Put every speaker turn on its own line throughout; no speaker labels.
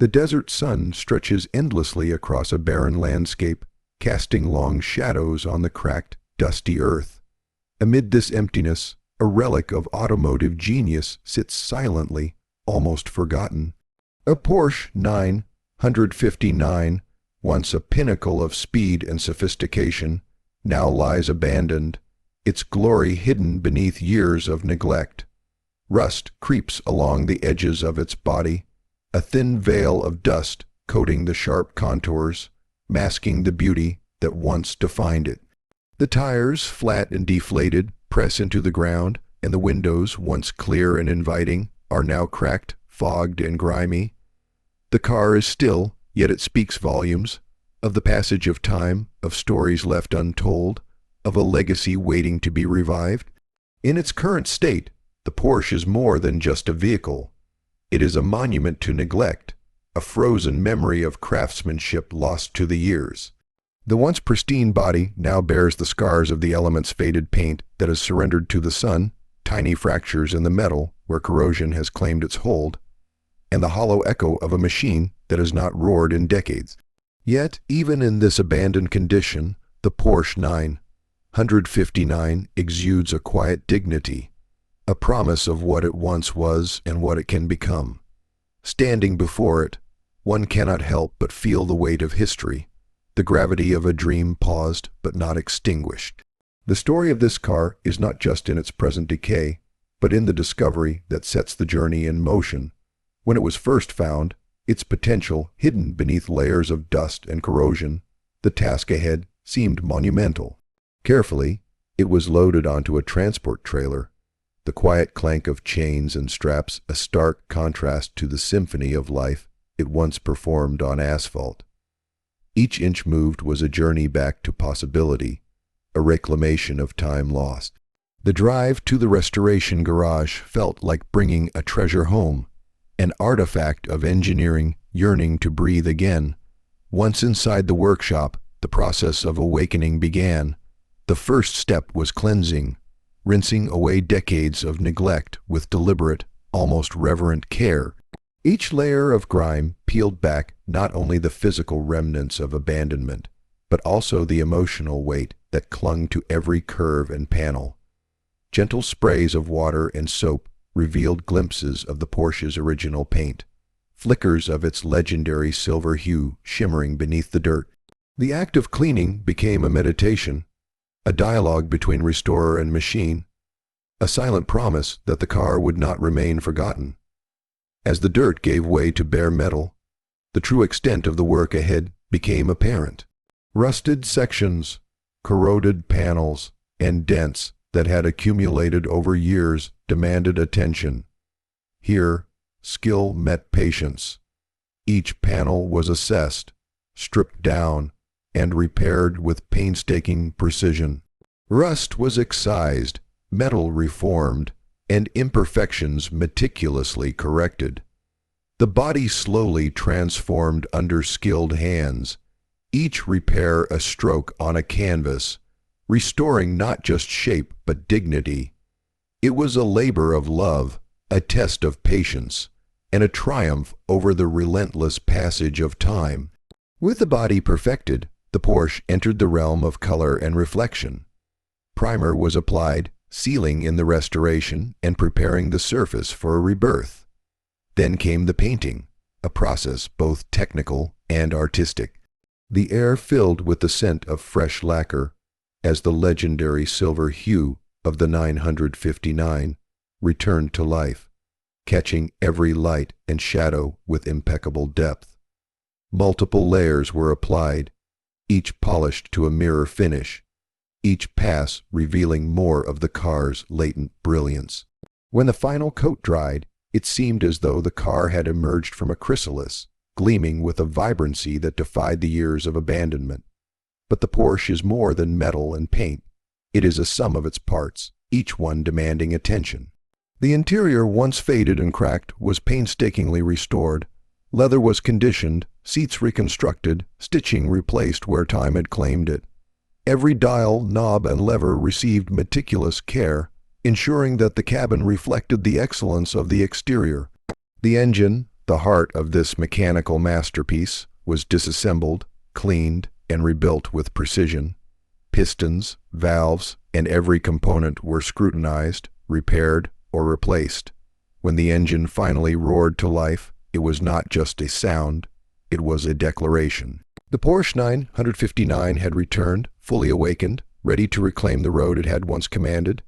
The desert sun stretches endlessly across a barren landscape, casting long shadows on the cracked, dusty earth. Amid this emptiness, a relic of automotive genius sits silently, almost forgotten. A Porsche 959, once a pinnacle of speed and sophistication, now lies abandoned, its glory hidden beneath years of neglect. Rust creeps along the edges of its body, a thin veil of dust coating the sharp contours, masking the beauty that once defined it. The tires, flat and deflated, press into the ground, and the windows, once clear and inviting, are now cracked, fogged, and grimy. The car is still, yet it speaks volumes, of the passage of time, of stories left untold, of a legacy waiting to be revived. In its current state, the Porsche is more than just a vehicle. It is a monument to neglect, a frozen memory of craftsmanship lost to the years. The once pristine body now bears the scars of the element's faded paint that has surrendered to the sun, tiny fractures in the metal where corrosion has claimed its hold, and the hollow echo of a machine that has not roared in decades. Yet, even in this abandoned condition, the Porsche 959 exudes a quiet dignity, a promise of what it once was and what it can become. Standing before it, one cannot help but feel the weight of history, the gravity of a dream paused but not extinguished. The story of this car is not just in its present decay, but in the discovery that sets the journey in motion. When it was first found, its potential hidden beneath layers of dust and corrosion, the task ahead seemed monumental. Carefully, it was loaded onto a transport trailer, the quiet clank of chains and straps a stark contrast to the symphony of life it once performed on asphalt. Each inch moved was a journey back to possibility, a reclamation of time lost. The drive to the restoration garage felt like bringing a treasure home, an artifact of engineering yearning to breathe again. Once inside the workshop, the process of awakening began. The first step was cleansing, rinsing away decades of neglect with deliberate, almost reverent care. Each layer of grime peeled back not only the physical remnants of abandonment, but also the emotional weight that clung to every curve and panel. Gentle sprays of water and soap revealed glimpses of the Porsche's original paint, flickers of its legendary silver hue shimmering beneath the dirt. The act of cleaning became a meditation, a dialogue between restorer and machine, a silent promise that the car would not remain forgotten. As the dirt gave way to bare metal, the true extent of the work ahead became apparent. Rusted sections, corroded panels, and dents that had accumulated over years demanded attention. Here, skill met patience. Each panel was assessed, stripped down, and repaired with painstaking precision. Rust was excised, metal reformed, and imperfections meticulously corrected. The body slowly transformed under skilled hands, each repair a stroke on a canvas, restoring not just shape but dignity. It was a labor of love, a test of patience, and a triumph over the relentless passage of time. With the body perfected, the Porsche entered the realm of color and reflection. Primer was applied, sealing in the restoration and preparing the surface for a rebirth. Then came the painting, a process both technical and artistic. The air filled with the scent of fresh lacquer, as the legendary silver hue of the 959 returned to life, catching every light and shadow with impeccable depth. Multiple layers were applied, each polished to a mirror finish, each pass revealing more of the car's latent brilliance. When the final coat dried, it seemed as though the car had emerged from a chrysalis, gleaming with a vibrancy that defied the years of abandonment. But the Porsche is more than metal and paint. It is a sum of its parts, each one demanding attention. The interior, once faded and cracked, was painstakingly restored. Leather was conditioned, seats reconstructed, stitching replaced where time had claimed it. Every dial, knob, and lever received meticulous care, ensuring that the cabin reflected the excellence of the exterior. The engine, The heart of this mechanical masterpiece was disassembled, cleaned, and rebuilt with precision. Pistons, valves, and every component were scrutinized, repaired, or replaced. When the engine finally roared to life, it was not just a sound, it was a declaration. The Porsche 959 had returned, fully awakened, ready to reclaim the road it had once commanded.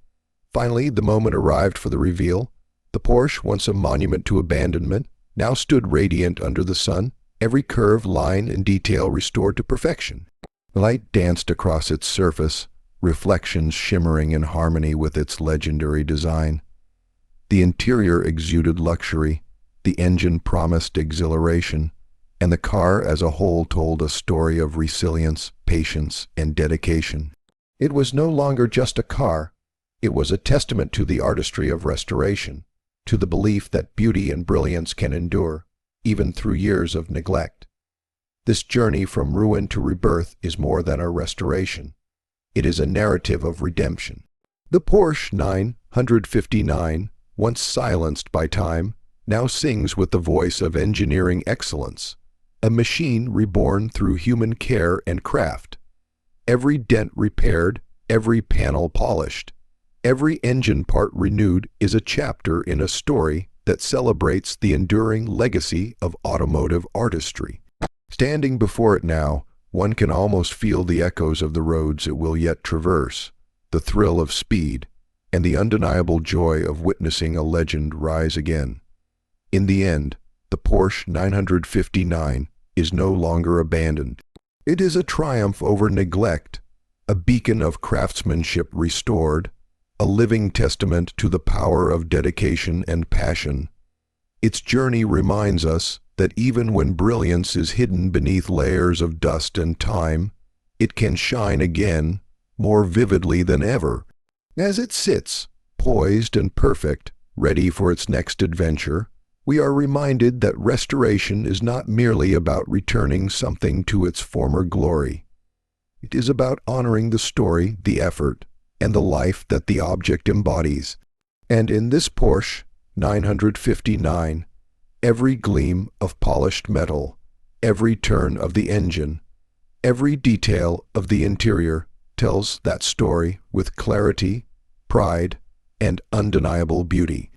Finally, the moment arrived for the reveal. The Porsche, once a monument to abandonment, now stood radiant under the sun, every curve, line, and detail restored to perfection. Light danced across its surface, reflections shimmering in harmony with its legendary design. The interior exuded luxury, the engine promised exhilaration, and the car as a whole told a story of resilience, patience, and dedication. It was no longer just a car. It was a testament to the artistry of restoration, to the belief that beauty and brilliance can endure, even through years of neglect. This journey from ruin to rebirth is more than a restoration. It is a narrative of redemption. The Porsche 959, once silenced by time, now sings with the voice of engineering excellence, a machine reborn through human care and craft. Every dent repaired, every panel polished, every engine part renewed is a chapter in a story that celebrates the enduring legacy of automotive artistry. Standing before it now, one can almost feel the echoes of the roads it will yet traverse, the thrill of speed, and the undeniable joy of witnessing a legend rise again. In the end, the Porsche 959 is no longer abandoned. It is a triumph over neglect, a beacon of craftsmanship restored, a living testament to the power of dedication and passion. Its journey reminds us that even when brilliance is hidden beneath layers of dust and time, it can shine again, more vividly than ever. As it sits, poised and perfect, ready for its next adventure, we are reminded that restoration is not merely about returning something to its former glory. It is about honoring the story, the effort, and the life that the object embodies. And in this Porsche 959, every gleam of polished metal, every turn of the engine, every detail of the interior tells that story with clarity, pride, and undeniable beauty.